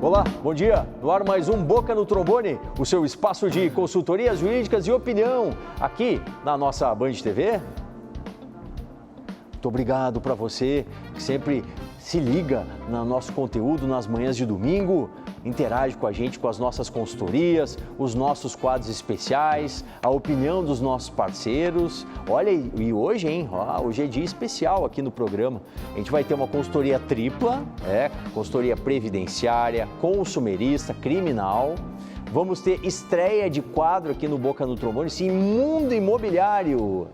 Olá, bom dia. No ar mais um Boca no Trombone, o seu espaço de consultorias jurídicas e opinião, aqui na nossa Band TV. Muito obrigado para você que sempre se liga no nosso conteúdo nas manhãs de domingo, interage com a gente com as nossas consultorias, os nossos quadros especiais, a opinião dos nossos parceiros. Olha, e hoje, hein? Hoje é dia especial aqui no programa. A gente vai ter uma consultoria tripla, consultoria previdenciária, consumerista, criminal. Vamos ter estreia de quadro aqui no Boca no Trombone, sim, Mundo Imobiliário.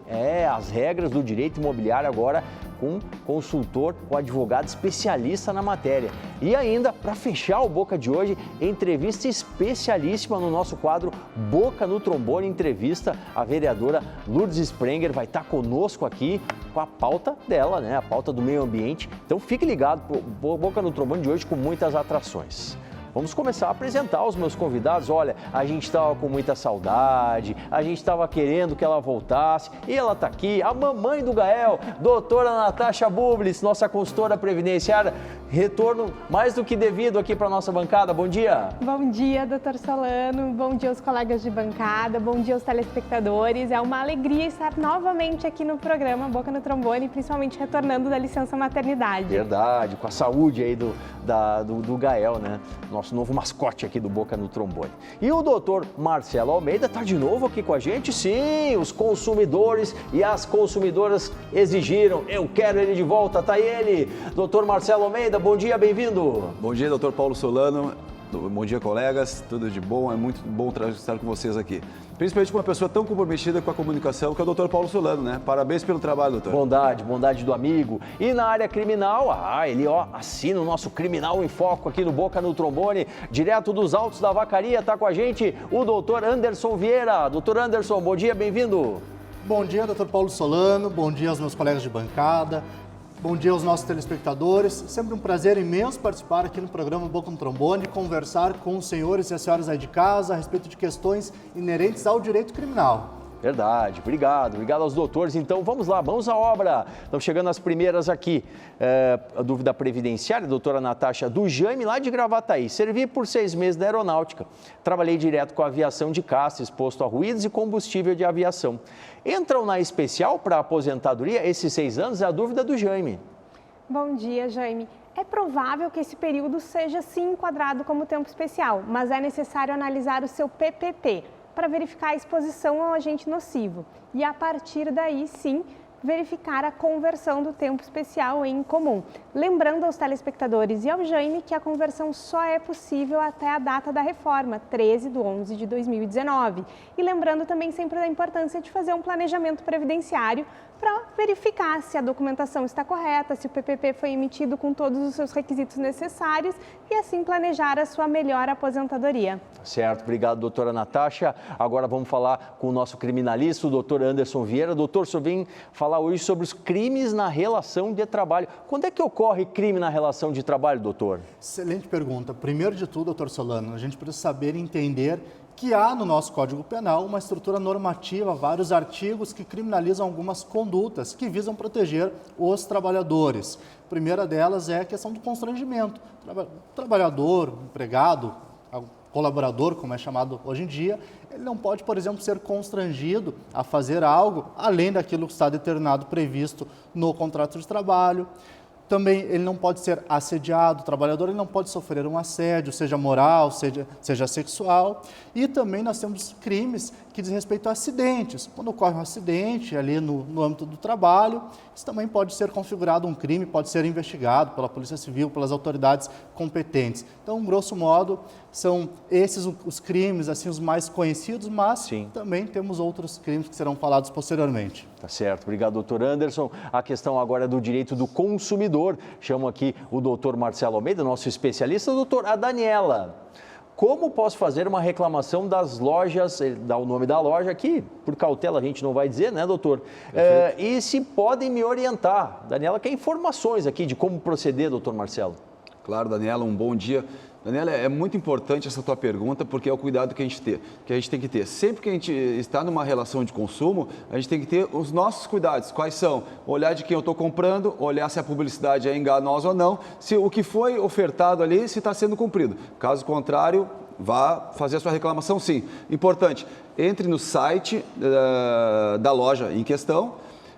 As regras do direito imobiliário agora com consultor, com advogado especialista na matéria. E ainda, para fechar o Boca de hoje, entrevista especialíssima no nosso quadro Boca no Trombone Entrevista. A vereadora Lourdes Sprenger vai estar conosco aqui com a pauta dela, né? A pauta do meio ambiente. Então fique ligado, Boca no Trombone de hoje com muitas atrações. Vamos começar a apresentar os meus convidados. Olha, a gente estava com muita saudade, a gente estava querendo que ela voltasse e ela está aqui, a mamãe do Gael, doutora Natasha Bublis, nossa consultora previdenciária. Retorno mais do que devido aqui para a nossa bancada. Bom dia. Bom dia, doutor Solano. Bom dia aos colegas de bancada. Bom dia aos telespectadores. É uma alegria estar novamente aqui no programa Boca no Trombone, principalmente retornando da licença maternidade. Verdade, com a saúde aí do Gael, né? Nosso novo mascote aqui do Boca no Trombone. E o doutor Marcelo Almeida está de novo aqui com a gente. Sim, os consumidores e as consumidoras exigiram. Eu quero ele de volta, tá aí ele. Doutor Marcelo Almeida, bom dia, bem-vindo. Bom dia, doutor Paulo Solano. Bom dia, colegas. Tudo de bom? É muito bom estar com vocês aqui. Principalmente com uma pessoa tão comprometida com a comunicação que é o doutor Paulo Solano, né? Parabéns pelo trabalho, doutor. Bondade do amigo. E na área criminal, ele assina o nosso Criminal em Foco aqui no Boca no Trombone, direto dos Altos da Vacaria, está com a gente o doutor Anderson Vieira. Doutor Anderson, bom dia, bem-vindo. Bom dia, doutor Paulo Solano. Bom dia aos meus colegas de bancada. Bom dia aos nossos telespectadores. Sempre um prazer imenso participar aqui no programa Boca no Trombone e conversar com os senhores e as senhoras aí de casa a respeito de questões inerentes ao direito criminal. Verdade, obrigado aos doutores. Então vamos lá, vamos à obra. Estamos chegando às primeiras aqui. A dúvida previdenciária, doutora Natasha, do Jaime, lá de Gravataí. Servi por 6 meses na aeronáutica. Trabalhei direto com a aviação de caça, exposto a ruídos e combustível de aviação. Entram na especial para aposentadoria esses 6 anos? É a dúvida do Jaime. Bom dia, Jaime. É provável que esse período seja sim enquadrado como tempo especial, mas é necessário analisar o seu PPP para verificar a exposição ao agente nocivo. E a partir daí, sim, verificar a conversão do tempo especial em comum. Lembrando aos telespectadores e ao Jaime que a conversão só é possível até a data da reforma, 13/11/2019. E lembrando também sempre da importância de fazer um planejamento previdenciário para verificar se a documentação está correta, se o PPP foi emitido com todos os seus requisitos necessários e assim planejar a sua melhor aposentadoria. Certo, obrigado, doutora Natasha. Agora vamos falar com o nosso criminalista, o doutor Anderson Vieira. Doutor, o senhor vem falar hoje sobre os crimes na relação de trabalho. Quando é que ocorre crime na relação de trabalho, doutor? Excelente pergunta. Primeiro de tudo, doutor Solano, a gente precisa saber e entender que há no nosso Código Penal uma estrutura normativa, vários artigos que criminalizam algumas condutas que visam proteger os trabalhadores. A primeira delas é a questão do constrangimento. Trabalhador, empregado, colaborador, como é chamado hoje em dia, ele não pode, por exemplo, ser constrangido a fazer algo além daquilo que está determinado, previsto no contrato de trabalho. Também ele não pode ser assediado, o trabalhador ele não pode sofrer um assédio, seja moral, seja sexual. E também nós temos crimes que diz respeito a acidentes. Quando ocorre um acidente ali no âmbito do trabalho, isso também pode ser configurado um crime, pode ser investigado pela Polícia Civil, pelas autoridades competentes. Então, grosso modo, são esses os crimes, assim, os mais conhecidos, mas sim, também temos outros crimes que serão falados posteriormente. Tá certo, obrigado, doutor Anderson. A questão agora é do direito do consumidor. Chamo aqui o doutor Marcelo Almeida, nosso especialista. Doutor, a Daniela, como posso fazer uma reclamação das lojas, dá o nome da loja aqui, por cautela a gente não vai dizer, né, doutor? E se podem me orientar. Daniela quer informações aqui de como proceder, doutor Marcelo. Claro, Daniela, um bom dia. Daniela, é muito importante essa tua pergunta, porque é o cuidado que a gente tem que ter. Sempre que a gente está numa relação de consumo, a gente tem que ter os nossos cuidados. Quais são? Olhar de quem eu estou comprando, olhar se a publicidade é enganosa ou não, se o que foi ofertado ali, se está sendo cumprido. Caso contrário, vá fazer a sua reclamação, sim. Importante, entre no site da loja em questão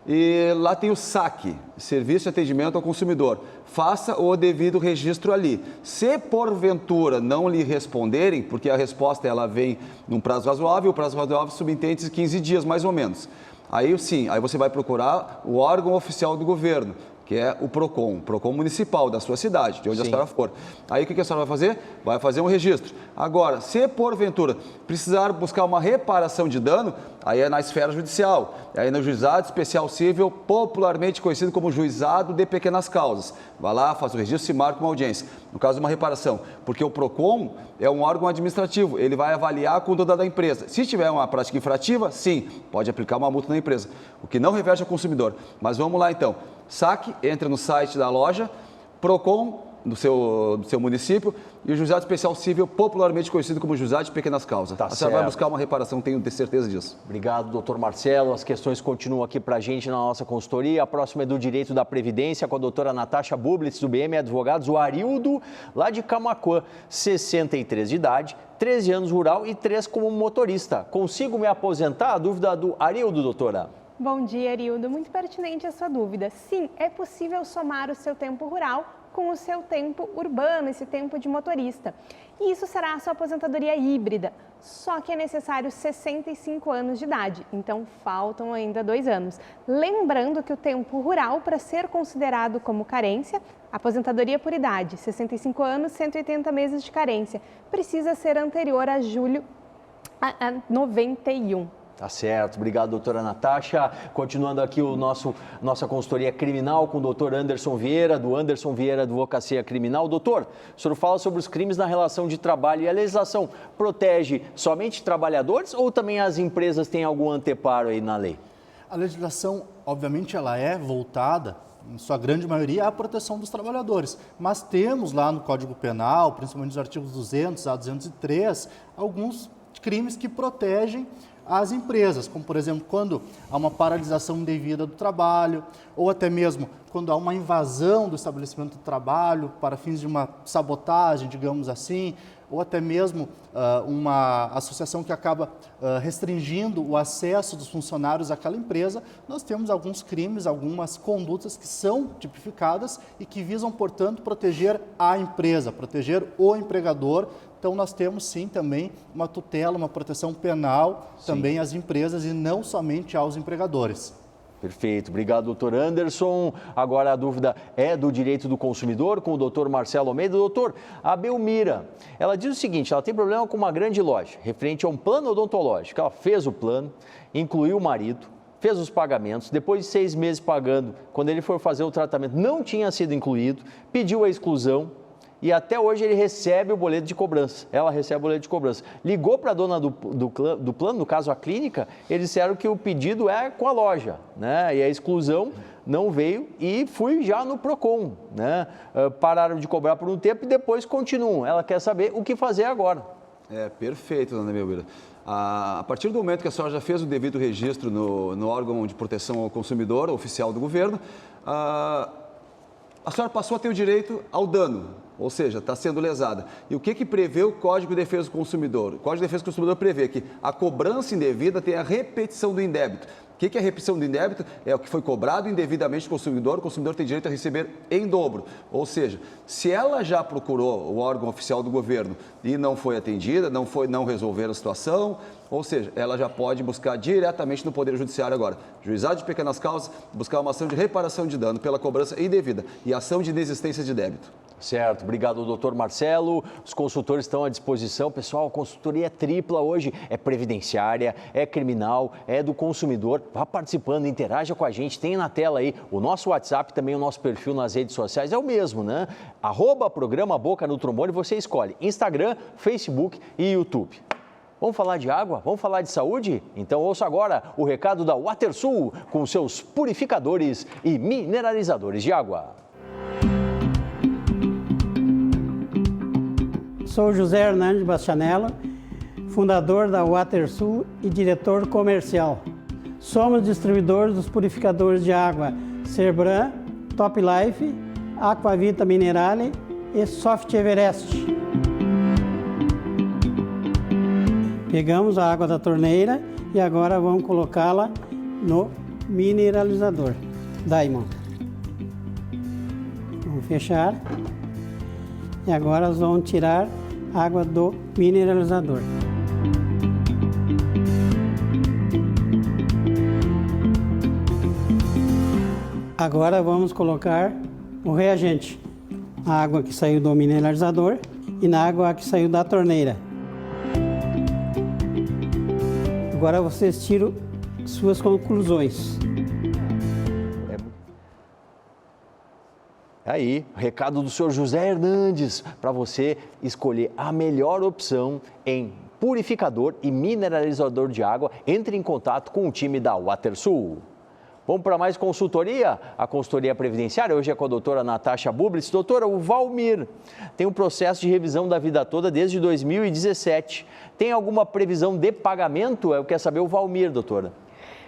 e lá tem o SAC, Serviço de Atendimento ao Consumidor. Faça o devido registro ali. Se porventura não lhe responderem, porque a resposta ela vem num prazo razoável, o prazo razoável subentende 15 dias mais ou menos. Aí sim, aí você vai procurar o órgão oficial do governo, que é o PROCON municipal da sua cidade, de onde a senhora for. Aí o que a senhora vai fazer? Vai fazer um registro. Agora, se porventura precisar buscar uma reparação de dano, aí é na esfera judicial, aí no Juizado Especial Cível, popularmente conhecido como Juizado de Pequenas Causas. Vai lá, faz o registro e marca uma audiência. No caso de uma reparação, porque o PROCON é um órgão administrativo, ele vai avaliar a conduta da empresa. Se tiver uma prática infrativa, sim, pode aplicar uma multa na empresa, o que não reverte ao consumidor. Mas vamos lá então. SAC, entra no site da loja, PROCON do seu município e o Juizado Especial Cível, popularmente conhecido como Juizado de Pequenas Causas. Tá a senhora vai buscar uma reparação, tenho certeza disso. Obrigado, doutor Marcelo. As questões continuam aqui para a gente na nossa consultoria. A próxima é do Direito da Previdência, com a doutora Natasha Bublitz, do BM Advogados, o Arildo, lá de Camaquã, 63 de idade, 13 anos rural e 3 como motorista. Consigo me aposentar? A dúvida do Arildo, doutora. Bom dia, Arildo. Muito pertinente a sua dúvida. Sim, é possível somar o seu tempo rural com o seu tempo urbano, esse tempo de motorista. E isso será a sua aposentadoria híbrida, só que é necessário 65 anos de idade, então faltam ainda 2 anos. Lembrando que o tempo rural, para ser considerado como carência, aposentadoria por idade, 65 anos, 180 meses de carência, precisa ser anterior a julho a 91. Tá certo, obrigado, doutora Natasha. Continuando aqui nossa consultoria criminal com o doutor Anderson Vieira, do Anderson Vieira Advocacia Criminal. Doutor, o senhor fala sobre os crimes na relação de trabalho e a legislação protege somente trabalhadores ou também as empresas têm algum anteparo aí na lei? A legislação, obviamente, ela é voltada, em sua grande maioria, à proteção dos trabalhadores. Mas temos lá no Código Penal, principalmente nos artigos 200 a 203, alguns crimes que protegem as empresas, como por exemplo, quando há uma paralisação indevida do trabalho, ou até mesmo quando há uma invasão do estabelecimento do trabalho para fins de uma sabotagem, digamos assim, ou até mesmo uma associação que acaba restringindo o acesso dos funcionários àquela empresa, nós temos alguns crimes, algumas condutas que são tipificadas e que visam, portanto, proteger a empresa, proteger o empregador. Então, nós temos, sim, também uma tutela, uma proteção penal também às empresas e não somente aos empregadores. Perfeito, obrigado, doutor Anderson. Agora a dúvida é do direito do consumidor com o doutor Marcelo Almeida. Doutor, a Belmira, ela diz o seguinte, ela tem problema com uma grande loja, referente a um plano odontológico. Ela fez o plano, incluiu o marido, fez os pagamentos, depois de 6 meses pagando, quando ele for fazer o tratamento, não tinha sido incluído, pediu a exclusão, e até hoje ele recebe o boleto de cobrança, ela recebe o boleto de cobrança. Ligou para a dona do plano, no caso a clínica, eles disseram que o pedido é com a loja, né? E a exclusão não veio e fui já no PROCON, né? Pararam de cobrar por um tempo e depois continuam. Ela quer saber o que fazer agora. Perfeito, dona Belmira. A partir do momento que a senhora já fez o devido registro no órgão de proteção ao consumidor, oficial do governo, a senhora passou a ter o direito ao dano, ou seja, está sendo lesada. E o que prevê o Código de Defesa do Consumidor? O Código de Defesa do Consumidor prevê que a cobrança indevida tem a repetição do indébito. O que é a repetição do indébito? É o que foi cobrado indevidamente do consumidor, o consumidor tem direito a receber em dobro. Ou seja, se ela já procurou o órgão oficial do governo e não foi atendida, não resolveram a situação, ou seja, ela já pode buscar diretamente no Poder Judiciário agora. Juizado de Pequenas Causas, buscar uma ação de reparação de dano pela cobrança indevida e ação de inexistência de débito. Certo, obrigado, doutor Marcelo. Os consultores estão à disposição. Pessoal, a consultoria é tripla hoje. É previdenciária, é criminal, é do consumidor. Vá participando, interaja com a gente. Tem na tela aí o nosso WhatsApp, também o nosso perfil nas redes sociais. É o mesmo, né? @programa Boca no Trombone, você escolhe Instagram, Facebook e YouTube. Vamos falar de água? Vamos falar de saúde? Então ouça agora o recado da WaterSul com seus purificadores e mineralizadores de água. Sou José Hernandes Bastianello, fundador da WaterSul e diretor comercial. Somos distribuidores dos purificadores de água Cerbran, Top Life, Aquavita Minerale e Soft Everest. Pegamos a água da torneira e agora vamos colocá-la no mineralizador Diamond. Vamos fechar e agora nós vamos tirar a água do mineralizador. Agora vamos colocar o reagente, a água que saiu do mineralizador e na água que saiu da torneira. Agora vocês tiram suas conclusões. Aí, recado do senhor José Hernandes, para você escolher a melhor opção em purificador e mineralizador de água. Entre em contato com o time da WaterSul. Vamos para mais consultoria? A consultoria previdenciária hoje é com a doutora Natasha Bublitz. Doutora, o Valmir tem um processo de revisão da vida toda desde 2017. Tem alguma previsão de pagamento? Eu quero saber o Valmir, doutora.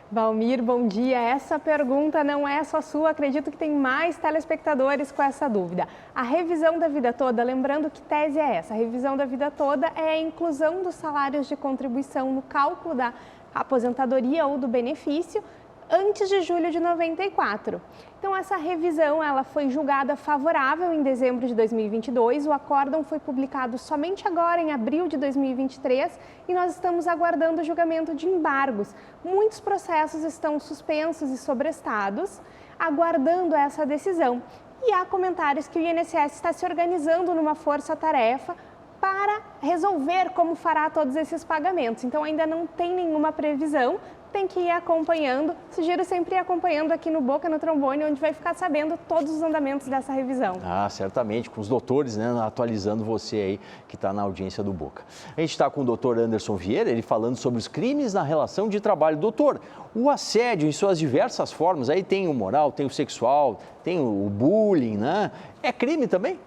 Valmir, bom dia. Essa pergunta não é só sua, acredito que tem mais telespectadores com essa dúvida. A revisão da vida toda, lembrando que tese é essa? A revisão da vida toda é a inclusão dos salários de contribuição no cálculo da aposentadoria ou do benefício antes de julho de 94. Então, essa revisão ela foi julgada favorável em dezembro de 2022, o acórdão foi publicado somente agora, em abril de 2023, e nós estamos aguardando o julgamento de embargos. Muitos processos estão suspensos e sobrestados, aguardando essa decisão. E há comentários que o INSS está se organizando numa força-tarefa para resolver como fará todos esses pagamentos. Então, ainda não tem nenhuma previsão, tem que ir acompanhando. Sugiro sempre ir acompanhando aqui no Boca no Trombone, onde vai ficar sabendo todos os andamentos dessa revisão. Ah, certamente, com os doutores, né, atualizando você aí que está na audiência do Boca. A gente está com o doutor Anderson Vieira, ele falando sobre os crimes na relação de trabalho. Doutor, o assédio em suas diversas formas, aí tem o moral, tem o sexual, tem o bullying, né? É crime também?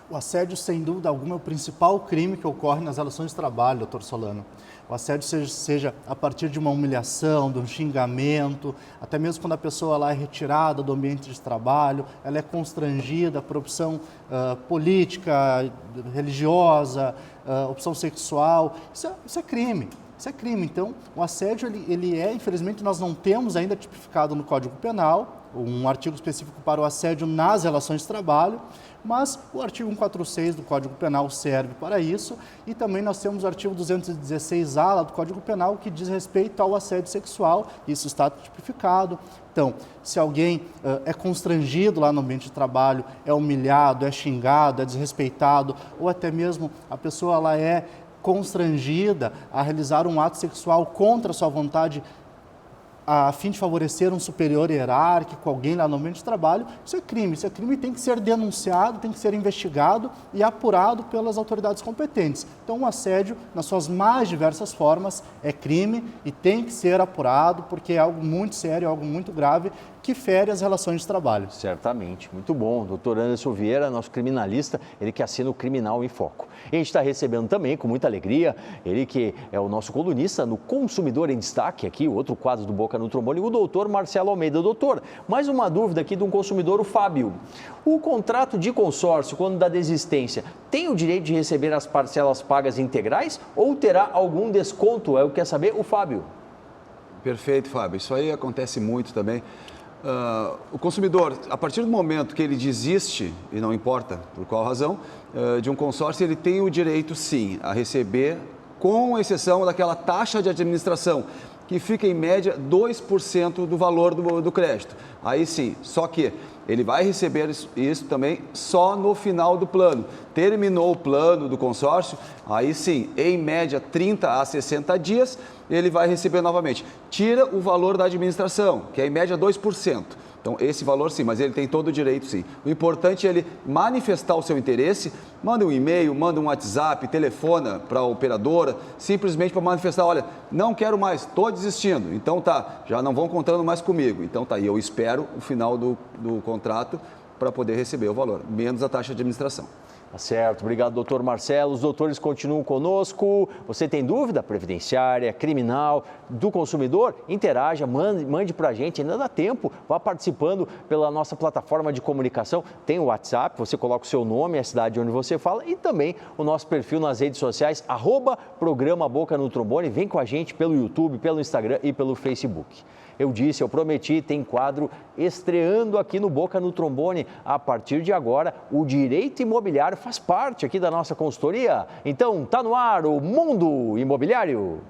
O assédio, sem dúvida alguma, é o principal crime que ocorre nas relações de trabalho, doutor Solano. O assédio seja a partir de uma humilhação, de um xingamento, até mesmo quando a pessoa lá é retirada do ambiente de trabalho, ela é constrangida por opção política, religiosa, opção sexual. Isso é crime. Isso é crime. Então, o assédio, infelizmente, nós não temos ainda tipificado no Código Penal um artigo específico para o assédio nas relações de trabalho, mas o artigo 146 do Código Penal serve para isso, e também nós temos o artigo 216A lá do Código Penal que diz respeito ao assédio sexual, isso está tipificado. Então, se alguém é constrangido lá no ambiente de trabalho, é humilhado, é xingado, é desrespeitado, ou até mesmo a pessoa ela é constrangida a realizar um ato sexual contra a sua vontade, a fim de favorecer um superior hierárquico, alguém lá no ambiente de trabalho, isso é crime e tem que ser denunciado, tem que ser investigado e apurado pelas autoridades competentes. Então, o assédio, nas suas mais diversas formas, é crime e tem que ser apurado, porque é algo muito sério, algo muito grave, que fere as relações de trabalho. Certamente, muito bom. Doutor Anderson Vieira, nosso criminalista, ele que assina o Criminal em Foco. E a gente está recebendo também, com muita alegria, ele que é o nosso colunista no Consumidor em Destaque, aqui, o outro quadro do Boca no Trombone, o doutor Marcelo Almeida. Doutor, mais uma dúvida aqui de um consumidor, o Fábio. O contrato de consórcio, quando dá desistência, tem o direito de receber as parcelas pagas integrais ou terá algum desconto? É o que quer saber o Fábio. Perfeito, Fábio. Isso aí acontece muito também. O consumidor, a partir do momento que ele desiste, e não importa por qual razão, de um consórcio, ele tem o direito, sim, a receber, com exceção daquela taxa de administração, que fica em média 2% do valor do crédito. Aí sim, só que ele vai receber isso também só no final do plano. Terminou o plano do consórcio, aí sim, em média 30 a 60 dias, ele vai receber novamente. Tira o valor da administração, que é em média 2%. Então, esse valor sim, mas ele tem todo o direito sim. O importante é ele manifestar o seu interesse, manda um e-mail, manda um WhatsApp, telefona para a operadora, simplesmente para manifestar, olha, não quero mais, estou desistindo. Então tá, já não vão contando mais comigo. Então tá, e eu espero o final do contrato para poder receber o valor, menos a taxa de administração. Tá certo, obrigado, doutor Marcelo. Os doutores continuam conosco. Você tem dúvida? Previdenciária, criminal, do consumidor? Interaja, mande para a gente, ainda dá tempo. Vá participando pela nossa plataforma de comunicação. Tem o WhatsApp, você coloca o seu nome, a cidade onde você fala e também o nosso perfil nas redes sociais, @programa Boca no Trombone. Vem com a gente pelo YouTube, pelo Instagram e pelo Facebook. Eu prometi, tem quadro estreando aqui no Boca no Trombone. A partir de agora, o direito imobiliário faz parte aqui da nossa consultoria. Então, tá no ar o Mundo Imobiliário.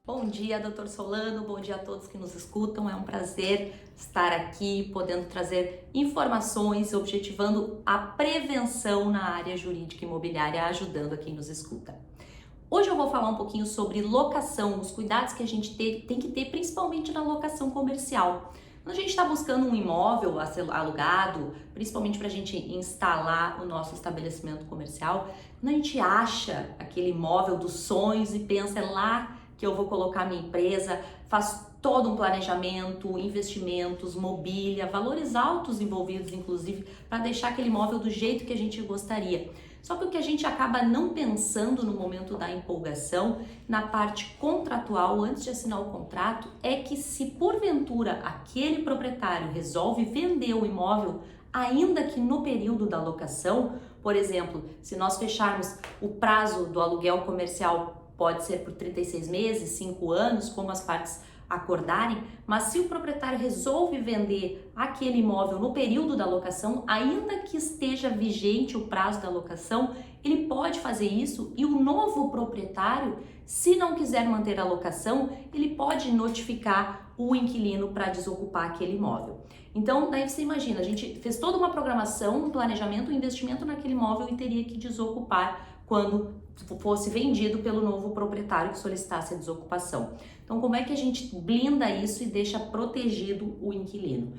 Bom dia, doutor Solano, bom dia a todos que nos escutam. É um prazer estar aqui, podendo trazer informações, objetivando a prevenção na área jurídica imobiliária, ajudando a quem nos escuta. Hoje eu vou falar um pouquinho sobre locação, os cuidados que a gente tem que ter, principalmente na locação comercial. Quando a gente está buscando um imóvel alugado, principalmente para a gente instalar o nosso estabelecimento comercial, quando a gente acha aquele imóvel dos sonhos e pensa, é lá que eu vou colocar minha empresa, faz todo um planejamento, investimentos, mobília, valores altos envolvidos, inclusive, para deixar aquele imóvel do jeito que a gente gostaria. Só que o que a gente acaba não pensando no momento da empolgação, na parte contratual, antes de assinar o contrato, é que se porventura aquele proprietário resolve vender o imóvel, ainda que no período da locação, por exemplo, se nós fecharmos o prazo do aluguel comercial, pode ser por 36 meses, 5 anos, como as partes acordarem, mas se o proprietário resolve vender aquele imóvel no período da locação, ainda que esteja vigente o prazo da locação, ele pode fazer isso e o novo proprietário, se não quiser manter a locação, ele pode notificar o inquilino para desocupar aquele imóvel. Então, daí você imagina, a gente fez toda uma programação, um planejamento, um investimento naquele imóvel e teria que desocupar quando fosse vendido pelo novo proprietário que solicitasse a desocupação. Então, como é que a gente blinda isso e deixa protegido o inquilino?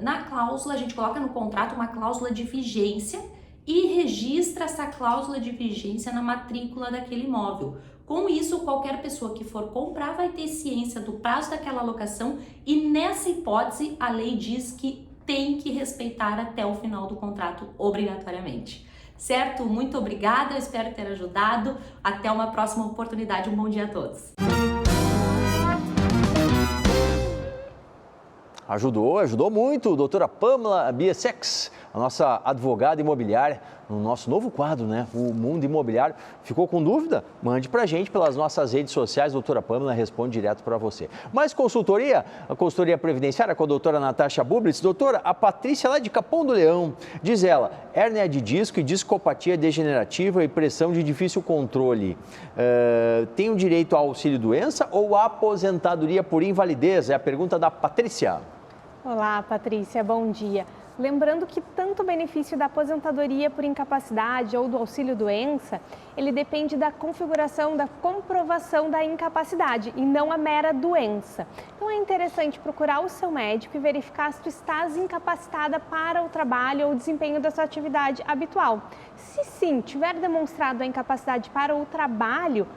Na cláusula, a gente coloca no contrato uma cláusula de vigência e registra essa cláusula de vigência na matrícula daquele imóvel. Com isso, qualquer pessoa que for comprar vai ter ciência do prazo daquela locação e nessa hipótese a lei diz que tem que respeitar até o final do contrato obrigatoriamente. Certo? Muito obrigada, eu espero ter ajudado. Até uma próxima oportunidade. Um bom dia a todos. Ajudou muito, doutora Pamela Bieseks, a nossa advogada imobiliária, no nosso novo quadro, né? O Mundo Imobiliário. Ficou com dúvida? Mande para a gente pelas nossas redes sociais, doutora Pamela responde direto para você. Mais consultoria? A consultoria previdenciária com a doutora Natasha Bublitz. Doutora, a Patrícia lá de Capão do Leão, diz ela, hérnia de disco e discopatia degenerativa e pressão de difícil controle. Tem o direito ao auxílio-doença ou à aposentadoria por invalidez? É a pergunta da Patrícia. Olá, Patrícia, bom dia. Lembrando que tanto o benefício da aposentadoria por incapacidade ou do auxílio-doença, ele depende da configuração, da comprovação da incapacidade e não a mera doença. Então é interessante procurar o seu médico e verificar se tu estás incapacitada para o trabalho ou o desempenho da sua atividade habitual. Se sim, tiver demonstrado a incapacidade para o trabalho,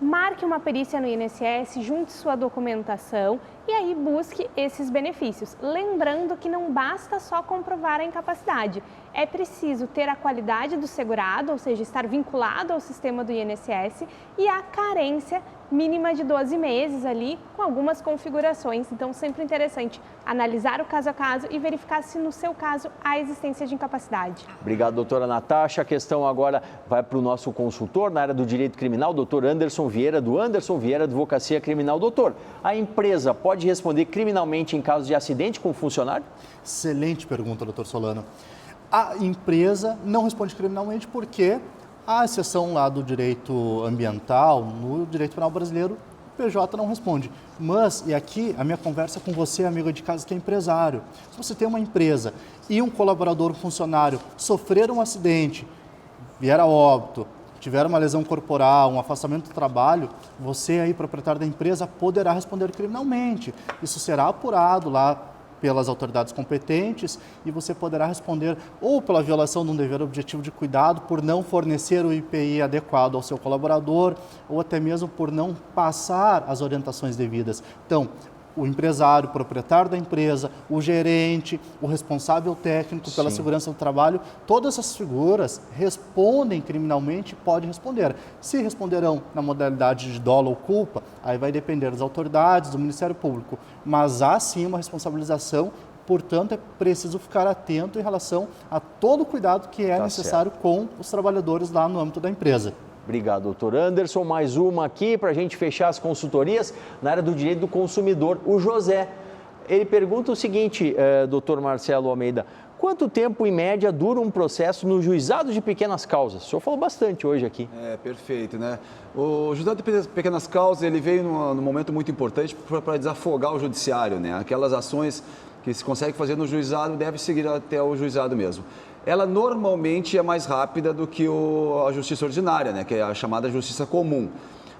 marque uma perícia no INSS, junte sua documentação e aí busque esses benefícios. Lembrando que não basta só comprovar a incapacidade, é preciso ter a qualidade do segurado, ou seja, estar vinculado ao sistema do INSS e a carência mínima de 12 meses ali, com algumas configurações. Então, sempre interessante analisar o caso a caso e verificar se no seu caso há existência de incapacidade. Obrigado, doutora Natasha. A questão agora vai para o nosso consultor na área do direito criminal, doutor Anderson Vieira, do Anderson Vieira Advocacia Criminal. Doutor, a empresa pode responder criminalmente em caso de acidente com o funcionário? Excelente pergunta, doutor Solano. A empresa não responde criminalmente porque a exceção lá do direito ambiental, no direito penal brasileiro, o PJ não responde. Mas, e aqui a minha conversa com você, amigo de casa que é empresário, se você tem uma empresa e um colaborador, um funcionário, sofreram um acidente, vier a óbito, tiver uma lesão corporal, um afastamento do trabalho, você aí, proprietário da empresa, poderá responder criminalmente. Isso será apurado lá pelas autoridades competentes e você poderá responder ou pela violação de um dever objetivo de cuidado por não fornecer o IPI adequado ao seu colaborador ou até mesmo por não passar as orientações devidas. Então, o empresário, o proprietário da empresa, o gerente, o responsável técnico pela segurança do trabalho, todas essas figuras respondem criminalmente, podem responder. Se responderão na modalidade de dolo ou culpa, aí vai depender das autoridades, do Ministério Público, mas há sim uma responsabilização. Portanto, é preciso ficar atento em relação a todo o cuidado que é necessário com os trabalhadores lá no âmbito da empresa. Obrigado, doutor Anderson. Mais uma aqui para a gente fechar as consultorias na área do direito do consumidor. O José, ele pergunta o seguinte, doutor Marcelo Almeida, quanto tempo, em média, dura um processo no juizado de pequenas causas? O senhor falou bastante hoje aqui. Perfeito, né? O juizado de pequenas causas, ele veio num momento muito importante para desafogar o judiciário, né? Aquelas ações que se consegue fazer no juizado deve seguir até o juizado mesmo. Ela normalmente é mais rápida do que a justiça ordinária, né? Que é a chamada justiça comum.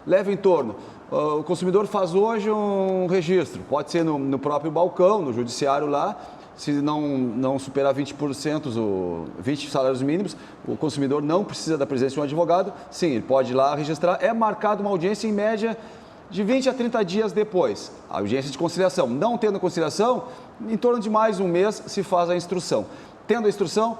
Leva em torno, o consumidor faz hoje um registro, pode ser no próprio balcão, no judiciário lá, se não superar 20%, 20 salários mínimos, o consumidor não precisa da presença de um advogado, sim, ele pode ir lá registrar, é marcada uma audiência em média de 20 a 30 dias depois, a audiência de conciliação. Não tendo conciliação, em torno de mais um mês se faz a instrução. Tendo a instrução,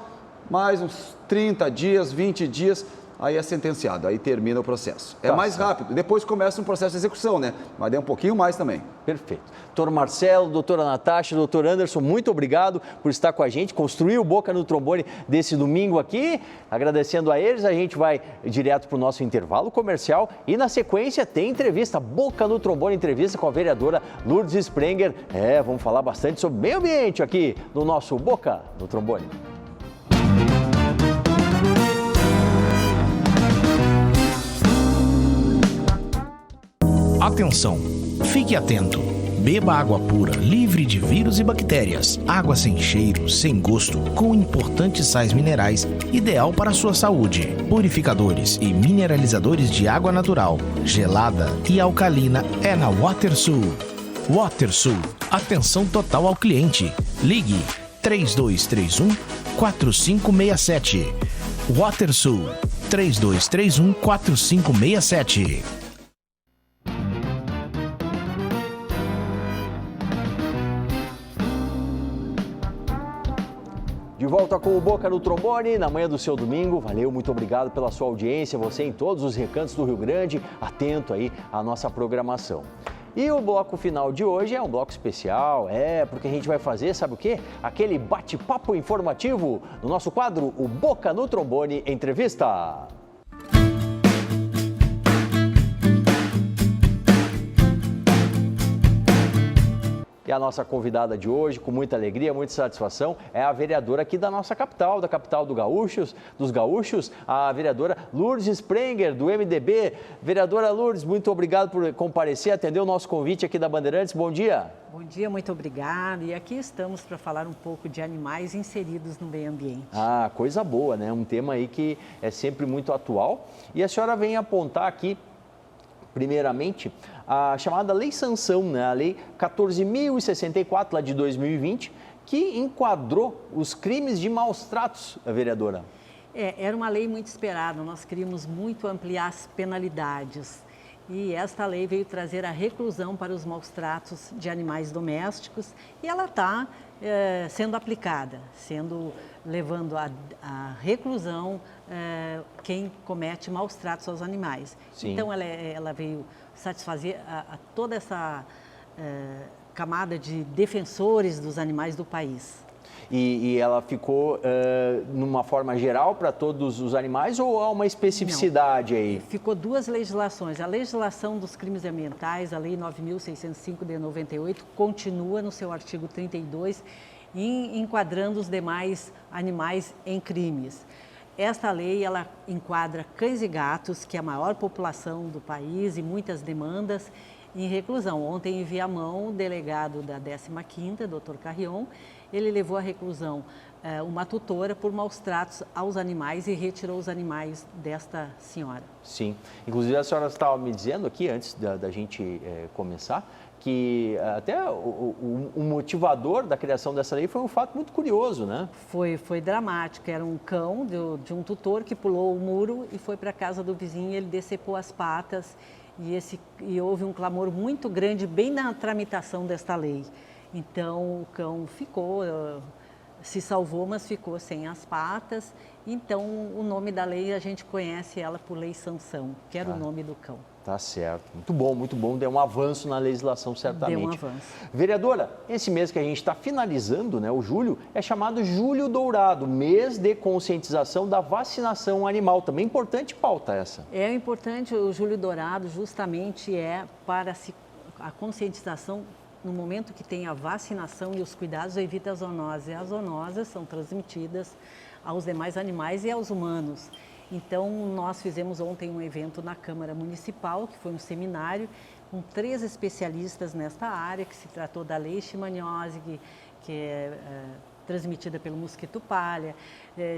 mais uns 30 dias, 20 dias, aí é sentenciado, aí termina o processo. É mais rápido, depois começa um processo de execução, né? Mas um pouquinho mais também. Perfeito. Doutor Marcelo, doutora Natasha, doutor Anderson, muito obrigado por estar com a gente, construir o Boca no Trombone desse domingo aqui. Agradecendo a eles, a gente vai direto para o nosso intervalo comercial e na sequência tem entrevista, Boca no Trombone, entrevista com a vereadora Lourdes Sprenger. Vamos falar bastante sobre meio ambiente aqui no nosso Boca no Trombone. Atenção! Fique atento! Beba água pura, livre de vírus e bactérias. Água sem cheiro, sem gosto, com importantes sais minerais, ideal para a sua saúde. Purificadores e mineralizadores de água natural, gelada e alcalina é na WaterSul. WaterSul, atenção total ao cliente. Ligue 3231-4567. WaterSul, 3231-4567. De volta com o Boca no Trombone, na manhã do seu domingo. Valeu, muito obrigado pela sua audiência, você em todos os recantos do Rio Grande, atento aí à nossa programação. E o bloco final de hoje é um bloco especial, porque a gente vai fazer, sabe o quê? Aquele bate-papo informativo no nosso quadro, o Boca no Trombone Entrevista. E a nossa convidada de hoje, com muita alegria, muita satisfação, é a vereadora aqui da nossa capital, da capital dos gaúchos, a vereadora Lourdes Sprenger, do MDB. Vereadora Lourdes, muito obrigado por comparecer, atender o nosso convite aqui da Bandeirantes. Bom dia. Bom dia, muito obrigada. E aqui estamos para falar um pouco de animais inseridos no meio ambiente. Coisa boa, né? Um tema aí que é sempre muito atual. E a senhora vem apontar aqui, primeiramente, a chamada Lei Sanção, né? A Lei 14.064, lá de 2020, que enquadrou os crimes de maus tratos, vereadora. Era uma lei muito esperada, nós queríamos muito ampliar as penalidades. E esta lei veio trazer a reclusão para os maus tratos de animais domésticos e ela está sendo aplicada, levando a reclusão quem comete maus tratos aos animais. Sim. Então ela veio satisfazer a toda essa camada de defensores dos animais do país. E ela ficou numa forma geral para todos os animais ou há uma especificidade? Não, aí? Ficou duas legislações. A legislação dos crimes ambientais, a Lei 9.605 de 98, continua no seu artigo 32, enquadrando os demais animais em crimes. Esta lei, ela enquadra cães e gatos, que é a maior população do país e muitas demandas, em reclusão. Ontem, em Viamão, o delegado da 15ª, Dr. Carrion, ele levou à reclusão uma tutora por maus tratos aos animais e retirou os animais desta senhora. Sim. Inclusive, a senhora estava me dizendo aqui, antes da gente começar, que até o motivador da criação dessa lei foi um fato muito curioso, né? Foi dramático. Era um cão de um tutor que pulou o muro e foi para a casa do vizinho, ele decepou as patas e houve um clamor muito grande bem na tramitação desta lei. Então o cão ficou, se salvou, mas ficou sem as patas. Então o nome da lei, a gente conhece ela por Lei Sansão, que era o nome do cão. Tá certo, muito bom, deu um avanço na legislação certamente. Deu um avanço. Vereadora, esse mês que a gente está finalizando, né, o julho, é chamado Julho Dourado, mês de conscientização da vacinação animal, também importante pauta essa. É importante, o Julho Dourado justamente é para a conscientização no momento que tem a vacinação e os cuidados evita a zoonose. As zoonoses são transmitidas aos demais animais e aos humanos. Então, nós fizemos ontem um evento na Câmara Municipal, que foi um seminário, com 3 especialistas nesta área, que se tratou da leishmaniose, que é transmitida pelo mosquito palha,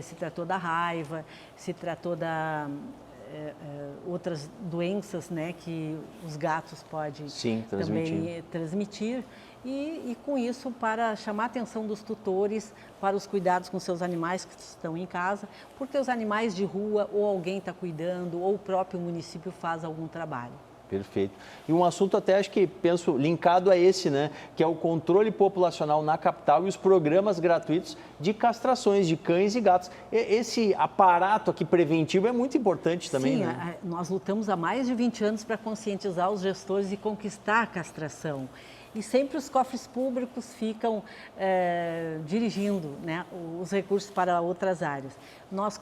se tratou da raiva, se tratou da outras doenças, né, que os gatos podem também transmitir. E com isso, para chamar a atenção dos tutores para os cuidados com seus animais que estão em casa, porque os animais de rua ou alguém está cuidando ou o próprio município faz algum trabalho. Perfeito. E um assunto até, acho que penso, linkado a esse, né, que é o controle populacional na capital e os programas gratuitos de castrações de cães e gatos. Esse aparato aqui preventivo é muito importante também, Sim, né? Nós lutamos há mais de 20 anos para conscientizar os gestores e conquistar a castração. E sempre os cofres públicos ficam dirigindo, né, os recursos para outras áreas. Nós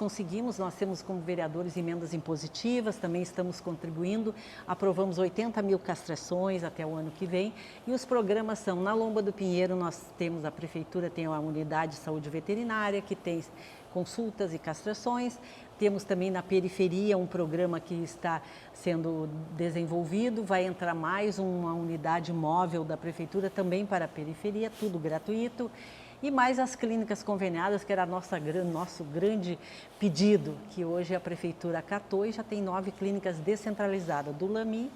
temos como vereadores emendas impositivas, também estamos contribuindo, aprovamos 80 mil castrações até o ano que vem. E os programas são, na Lomba do Pinheiro, a Prefeitura tem a unidade de saúde veterinária, que tem consultas e castrações. Temos também na periferia um programa que está sendo desenvolvido, vai entrar mais uma unidade móvel da Prefeitura também para a periferia, tudo gratuito. E mais as clínicas conveniadas, que era nosso grande pedido, que hoje a Prefeitura acatou e já tem 9 clínicas descentralizadas, do Lami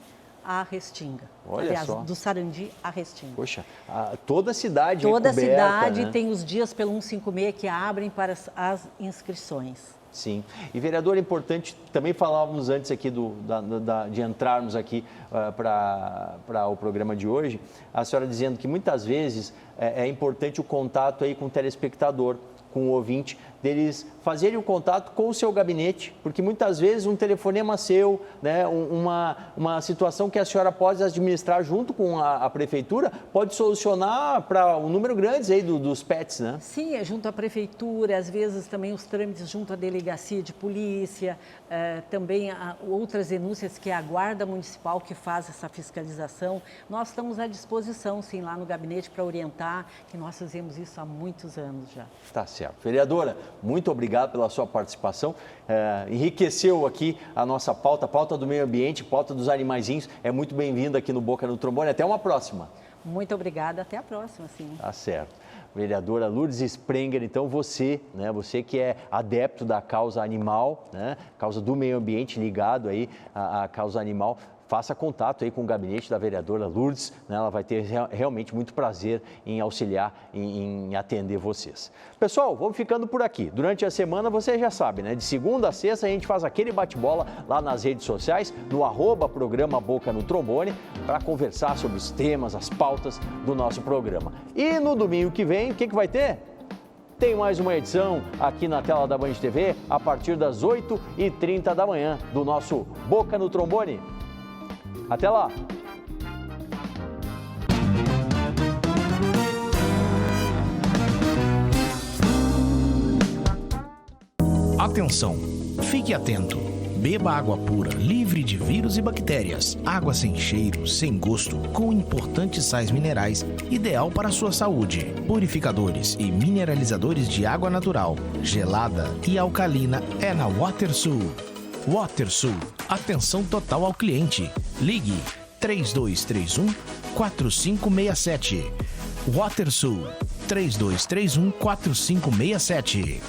à Restinga. Olha aliás, só. do Sarandi à Restinga. Poxa, toda a cidade Toda a coberta, cidade né? tem os dias pelo 156 que abrem para as inscrições. Sim. E, vereador, é importante, também falávamos antes aqui de entrarmos aqui para o programa de hoje, a senhora dizendo que muitas vezes é importante o contato aí com o telespectador, com o ouvinte, deles fazerem o contato com o seu gabinete, porque muitas vezes um telefonema seu, né, uma situação que a senhora pode administrar junto com a prefeitura, pode solucionar para um número grande aí dos pets, né? Sim, é junto à prefeitura, às vezes também os trâmites junto à delegacia de polícia, também outras denúncias que é a Guarda Municipal que faz essa fiscalização. Nós estamos à disposição, sim, lá no gabinete para orientar, que nós fazemos isso há muitos anos já. Tá certo. Vereadora, muito obrigado pela sua participação. Enriqueceu aqui a nossa pauta, a pauta do meio ambiente, a pauta dos animaizinhos. É muito bem-vinda aqui no Boca no Trombone. Até uma próxima. Muito obrigada. Até a próxima, sim. Tá certo. Vereadora Lourdes Sprenger, então você, né, você que é adepto da causa animal, né, causa do meio ambiente ligado aí à causa animal, faça contato aí com o gabinete da vereadora Lourdes, né? Ela vai ter realmente muito prazer em auxiliar, em atender vocês. Pessoal, vamos ficando por aqui. Durante a semana, você já sabe, né? De segunda a sexta, a gente faz aquele bate-bola lá nas redes sociais, no @programa Boca no Trombone, para conversar sobre os temas, as pautas do nosso programa. E no domingo que vem, o que vai ter? Tem mais uma edição aqui na tela da Band TV, a partir das 8h30 da manhã, do nosso Boca no Trombone. Até lá! Atenção! Fique atento! Beba água pura, livre de vírus e bactérias. Água sem cheiro, sem gosto, com importantes sais minerais, ideal para a sua saúde. Purificadores e mineralizadores de água natural, gelada e alcalina é na WaterSul. WaterSul, atenção total ao cliente. Ligue 3231-4567. WaterSul, 3231-4567.